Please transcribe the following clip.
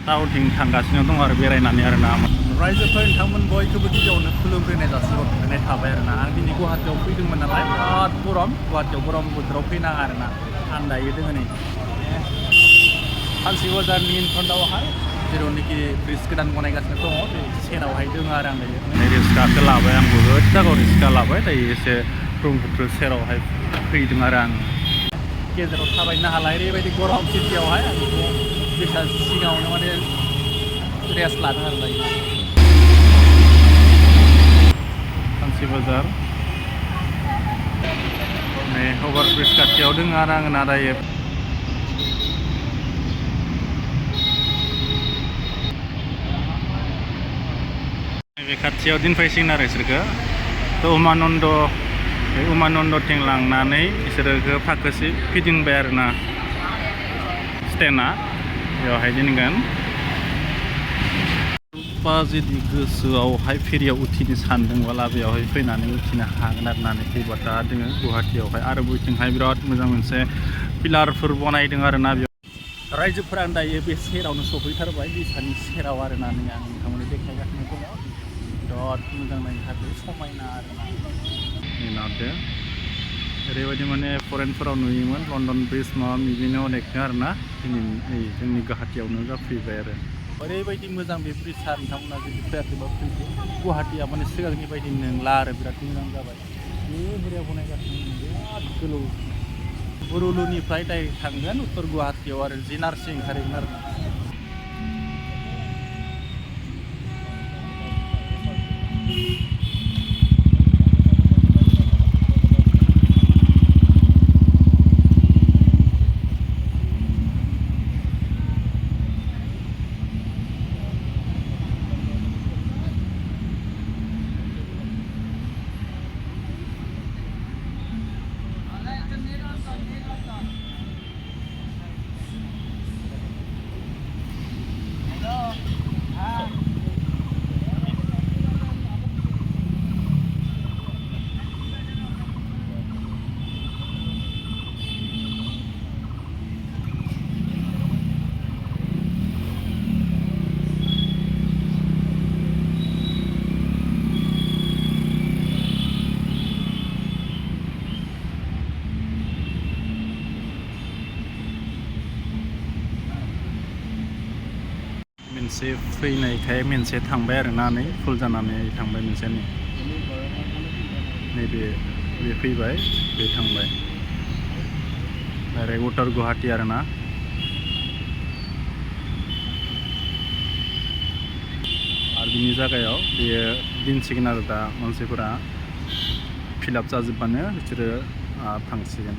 टाउनथिं थांगासिनो दं आरो बेरायनानै आरोना रायजोफोर नोंथांमोन बयखौबो गिबियावनो खुलुमग्रोनाय जासिहरनाय थाबाय आरोना आं दिनै गुवाहाटीयाव फैदोंमोन नालाय बिराद गरम गुवाहाटीयाव गरम बोथोराव फैनाङा आरोना आं दायो दोङो नै फान्सि बाजारनि फ्रन्टआवहाय जेरावनोखि ब्रिज गोदान बनायगासिनो दङ बे सेरावहाय दोङो आरो आं दायो रिक्साखौ लाबाय आं बहुद जायगायाव रिक्सा लाबाय दायो एसे ब्रह्मपुत्र सेरावहाय फैदों आरो आं गेजेराव थाबायनो हाला ओरैबायदि गरम सिटियावहाय आं बेसा सिगाङावनो माने रेस्ट लादों आरो दायो फान्सि बाजार नै अभार ब्रिज खाथियाव दङ आरो आङो ना दायो बे खाथियाव दोनफैसिगोन आरो इसोरखौ थ' उमानन्दथिं लांनानै इसोरखौ फाखोसे फिदिंबाय आरोना स्टेना बेवहाय दोनगोन बा जुदि गोसोआवहाय फेरियाव उथिनो सानदोंब्ला बेवहाय फैनानै उथिनो हागोन आरो ना फैबाथा दोङो गुवाहाटीयावहाय आरो बैथिंहाय बिराद मोजां मोनसे पिलारफोर बनायदों आरोना बेयाव रायजोफोरा दायो बे सेरावनो सफैथारबाय दैसानि सेराव आरोना नै आं नोंथांमोननो देखायगासिनो दङ बिराद मोजां नायनो थाखाय समायना आरोना नादो ओरैबायदि माने फरेनफोराव नुयोमोन लन्डन ब्रिज माबा बिदिनो अनेकनो आरोना दिनै जोंनि गुवाहाटीयावनो जाफैबाय आरो ओरैबायदि मोजां बे ब्रिजआ नोंथांमोना जुदि फैयाखैबा फैदो गुवाहाटीया माने सिगांनि बायदि नंला आरो बिराद मोजां जाबाय बे एरिया बनायगासिनो बिराद गोलाव बरलुनिफ्राय डाइरेक्ट थांगोन उत्तर गुवाहाटीयाव आरो जिनारसिं ओंखारहैगोन आरो मोनसे फैनायखाय मोनसे थांबाय आरोना नै फुल जानानै थांबाय मोनसे नैबे फैबाय बे थांबाय डाइरेक्ट उत्तर गुवाहाटी आरोना आरो बिनि जायगायाव बेयो दिन्थिगोन आरो दा मानसिफोरा फिलाप जाजोबबानो बिसोरो थांसिगोन